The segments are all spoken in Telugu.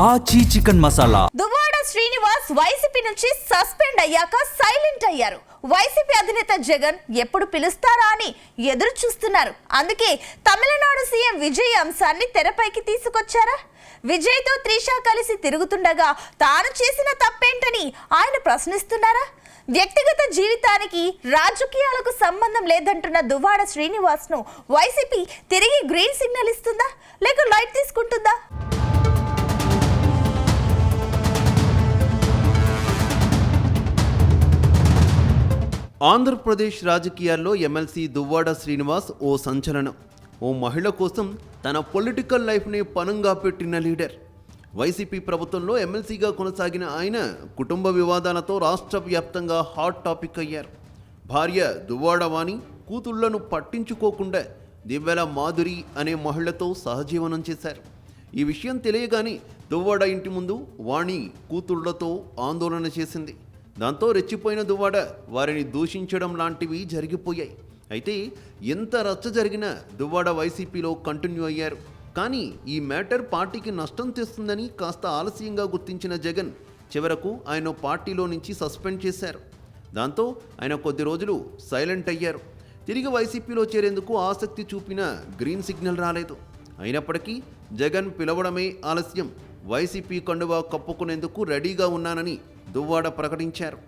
ఆచి చికెన్ మసాలా. దువ్వాడ శ్రీనివాస్ వైసీపీ నుంచి సస్పెండ్ అయ్యాక సైలెంట్ అయ్యారు. వైసీపీ అధినేత జగన్ ఎప్పుడు పిలుస్తారా అని ఎదురు చూస్తున్నారు. అందుకే తమిళనాడు సీఎం విజయ్ అంశాన్ని తెరపైకి తీసుకొచ్చారా? విజయ్తో త్రిష కలిసి తిరుగుతుండగా తాను చేసిన తప్పేంటని ఆయన ప్రశ్నిస్తున్నారా? వ్యక్తిగత జీవితానికి రాజకీయాలకు సంబంధం లేదంటున్న దువ్వాడ శ్రీనివాస్ ను వైసీపీ తిరిగి గ్రీన్ సిగ్నల్ ఇస్తుందా లేక లైట్ తీసుకుంటుందా? ఆంధ్రప్రదేశ్ రాజకీయాల్లో ఎమ్మెల్సీ దువ్వాడ శ్రీనివాస్ ఓ సంచలనం. ఓ మహిళ కోసం తన పొలిటికల్ లైఫ్ని పణంగా పెట్టిన లీడర్. వైసీపీ ప్రభుత్వంలో ఎమ్మెల్సీగా కొనసాగిన ఆయన కుటుంబ వివాదాలతో రాష్ట్ర వ్యాప్తంగా హాట్ టాపిక్ అయ్యారు. భార్య దువ్వాడ వాణి కూతుళ్లను పట్టించుకోకుండా దివ్వెల మాధురి అనే మహిళతో సహజీవనం చేశారు. ఈ విషయం తెలియగానే దువ్వాడ ఇంటి ముందు వాణి కూతుళ్లతో ఆందోళన చేసింది. దాంతో రెచ్చిపోయిన దువ్వాడ వారిని దూషించడం లాంటివి జరిగిపోయాయి. అయితే ఎంత రచ్చ జరిగినా దువ్వాడ వైసీపీలో కంటిన్యూ అయ్యారు. కానీ ఈ మ్యాటర్ పార్టీకి నష్టం తెస్తుందని కాస్త ఆలస్యంగా గుర్తించిన జగన్ చివరకు ఆయన పార్టీలో నుంచి సస్పెండ్ చేశారు. దాంతో ఆయన కొద్ది రోజులు సైలెంట్ అయ్యారు. తిరిగి వైసీపీలో చేరేందుకు ఆసక్తి చూపిన గ్రీన్ సిగ్నల్ రాలేదు. అయినప్పటికీ జగన్ పిలవడమే ఆలస్యం. వైసీపీ కండువా కప్పుకునేందుకు రెడీగా ఉన్నానని దువ్వాడ ప్రకటించారు.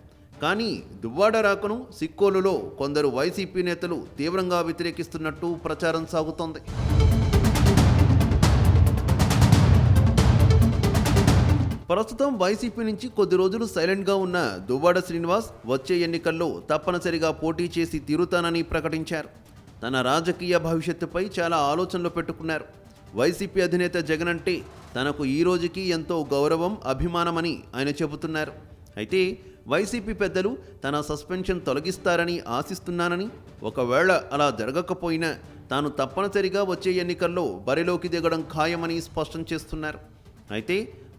కానీ దువ్వాడ రాకను సిక్కోలులో కొందరు వైసీపీ నేతలు తీవ్రంగా వ్యతిరేకిస్తున్నట్టు ప్రచారం సాగుతోంది. ప్రస్తుతం వైసీపీ నుంచి కొద్ది రోజులు సైలెంట్గా ఉన్న దువ్వాడ శ్రీనివాస్ వచ్చే ఎన్నికల్లో తప్పనిసరిగా పోటీ చేసి తీరుతానని ప్రకటించారు. తన రాజకీయ భవిష్యత్తుపై చాలా ఆలోచనలు పెట్టుకున్నారు. వైసీపీ అధినేత జగన్ అంటే తనకు ఈ రోజుకి ఎంతో గౌరవం, అభిమానమని ఆయన చెబుతున్నారు. అయితే వైసీపీ పెద్దలు తన సస్పెన్షన్ తొలగిస్తారని ఆశిస్తున్నానని, ఒకవేళ అలా జరగకపోయినా తాను తప్పనిసరిగా వచ్చే ఎన్నికల్లో బరిలోకి దిగడం ఖాయమని స్పష్టం చేస్తున్నారు. అయితే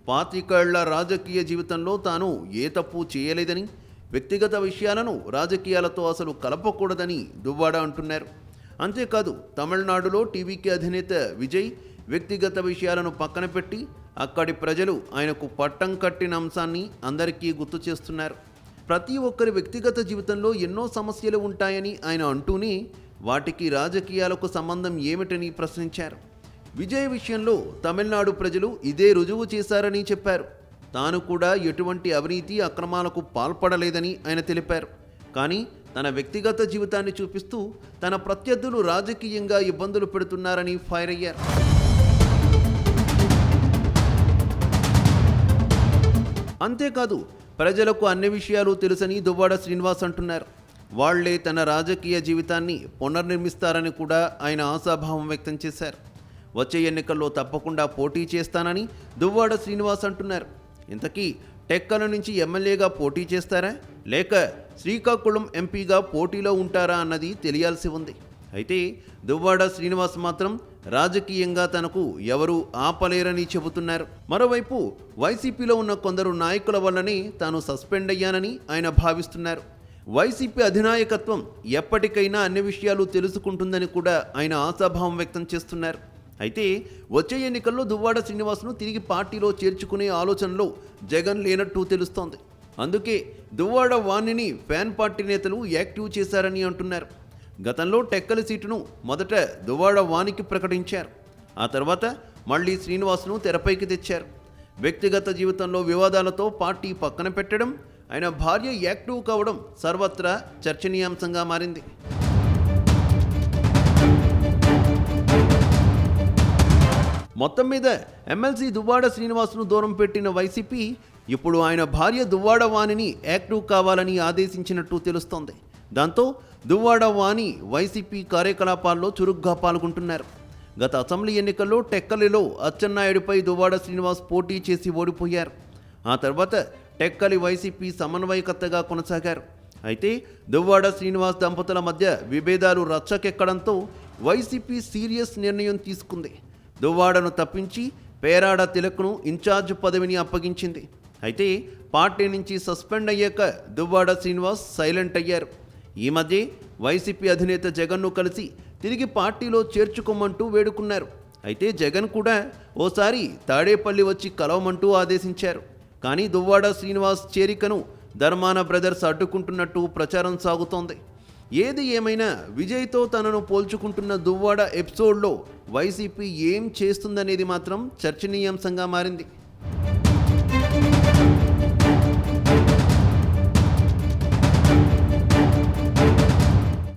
25 ఏళ్ల రాజకీయ జీవితంలో తాను ఏ తప్పు చేయలేదని, వ్యక్తిగత విషయాలను రాజకీయాలతో అసలు కలపకూడదని దువ్వాడ అంటున్నారు. అంతేకాదు తమిళనాడులో టీవీకి అధినేత విజయ్ వ్యక్తిగత విషయాలను పక్కన పెట్టి అక్కడి ప్రజలు ఆయనకు పట్టం కట్టిన అంశాన్ని అందరికీ గుర్తు చేస్తున్నారు. ప్రతి ఒక్కరి వ్యక్తిగత జీవితంలో ఎన్నో సమస్యలు ఉంటాయని ఆయన అంటూనే వాటికి రాజకీయాలకు సంబంధం ఏమిటని ప్రశ్నించారు. విజయ్ విషయంలో తమిళనాడు ప్రజలు ఇదే రుజువు చేశారని చెప్పారు. తాను కూడా ఎటువంటి అవినీతి అక్రమాలకు పాల్పడలేదని ఆయన తెలిపారు. కానీ తన వ్యక్తిగత జీవితాన్ని చూపిస్తూ తన ప్రత్యర్థులు రాజకీయంగా ఇబ్బందులు పెడుతున్నారని ఫైర్ అయ్యారు. అంతేకాదు ప్రజలకు అన్ని విషయాలు తెలుసని దువ్వాడ శ్రీనివాస్ అంటున్నారు. వాళ్లే తన రాజకీయ జీవితాన్ని పునర్నిర్మిస్తారని కూడా ఆయన ఆశాభావం వ్యక్తం చేశారు. వచ్చే ఎన్నికల్లో తప్పకుండా పోటీ చేస్తానని దువ్వాడ శ్రీనివాస్ అంటున్నారు. ఇంతకీ టెక్కల నుంచి ఎమ్మెల్యేగా పోటీ చేస్తారా లేక శ్రీకాకుళం ఎంపీగా పోటీలో ఉంటారా అన్నది తెలియాల్సి ఉంది. అయితే దువ్వాడ శ్రీనివాస్ మాత్రం రాజకీయంగా తనకు ఎవరూ ఆపలేరని చెబుతున్నారు. మరోవైపు వైసీపీలో ఉన్న కొందరు నాయకుల వల్లనే తాను సస్పెండ్ అయ్యానని ఆయన భావిస్తున్నారు. వైసీపీ అధినాయకత్వం ఎప్పటికైనా అన్ని విషయాలు తెలుసుకుంటుందని కూడా ఆయన ఆశాభావం వ్యక్తం చేస్తున్నారు. అయితే వచ్చే ఎన్నికల్లో దువ్వాడ శ్రీనివాస్ను తిరిగి పార్టీలో చేర్చుకునే ఆలోచనలో జగన్ లేనట్టు తెలుస్తోంది. అందుకే దువ్వాడ వాణిని ఫ్యాన్ పార్టీ నేతలు యాక్టివ్ చేశారని అంటున్నారు. గతంలో టెక్కలి సీటును మొదట దువ్వాడ వాణికి ప్రకటించారు. ఆ తర్వాత మళ్ళీ శ్రీనివాస్ను తెరపైకి తెచ్చారు. వ్యక్తిగత జీవితంలో వివాదాలతో పార్టీ పక్కన పెట్టడం, ఆయన భార్య యాక్టివ్ కావడం సర్వత్రా చర్చనీయాంశంగా మారింది. మొత్తం మీద ఎమ్మెల్సీ దువ్వాడ శ్రీనివాస్ను దూరం పెట్టిన వైసీపీ ఇప్పుడు ఆయన భార్య దువ్వాడ వాణిని యాక్టివ్ కావాలని ఆదేశించినట్టు తెలుస్తోంది. దాంతో దువ్వాడ వాణి వైసీపీ కార్యకలాపాల్లో చురుగ్గా పాల్గొంటున్నారు. గత అసెంబ్లీ ఎన్నికల్లో టెక్కలిలో అచ్చెన్నాయుడిపై దువ్వాడ శ్రీనివాస్ పోటీ చేసి ఓడిపోయారు. ఆ తర్వాత టెక్కలి వైసీపీ సమన్వయకర్తగా కొనసాగారు. అయితే దువ్వాడ శ్రీనివాస్ దంపతుల మధ్య విభేదాలు రచ్చకెక్కడంతో వైసీపీ సీరియస్ నిర్ణయం తీసుకుంది. దువ్వాడను తప్పించి పేరాడ తిలక్ను ఇన్ఛార్జ్ పదవిని అప్పగించింది. అయితే పార్టీ నుంచి సస్పెండ్ అయ్యాక దువ్వాడ శ్రీనివాస్ సైలెంట్ అయ్యారు. ఈ మధ్య వైసీపీ అధినేత జగన్ను కలిసి తిరిగి పార్టీలో చేర్చుకోమంటూ వేడుకున్నారు. అయితే జగన్ కూడా ఓసారి తాడేపల్లి వచ్చి కలవమంటూ ఆదేశించారు. కానీ దువ్వాడ శ్రీనివాస్ చేరికను ధర్మాన బ్రదర్స్ అడ్డుకుంటున్నట్టు ప్రచారం సాగుతోంది. ఏది ఏమైనా విజయ్తో తనను పోల్చుకుంటున్న దువ్వాడ ఎపిసోడ్లో వైసీపీ ఏం చేస్తుందనేది మాత్రం చర్చనీయాంశంగా మారింది.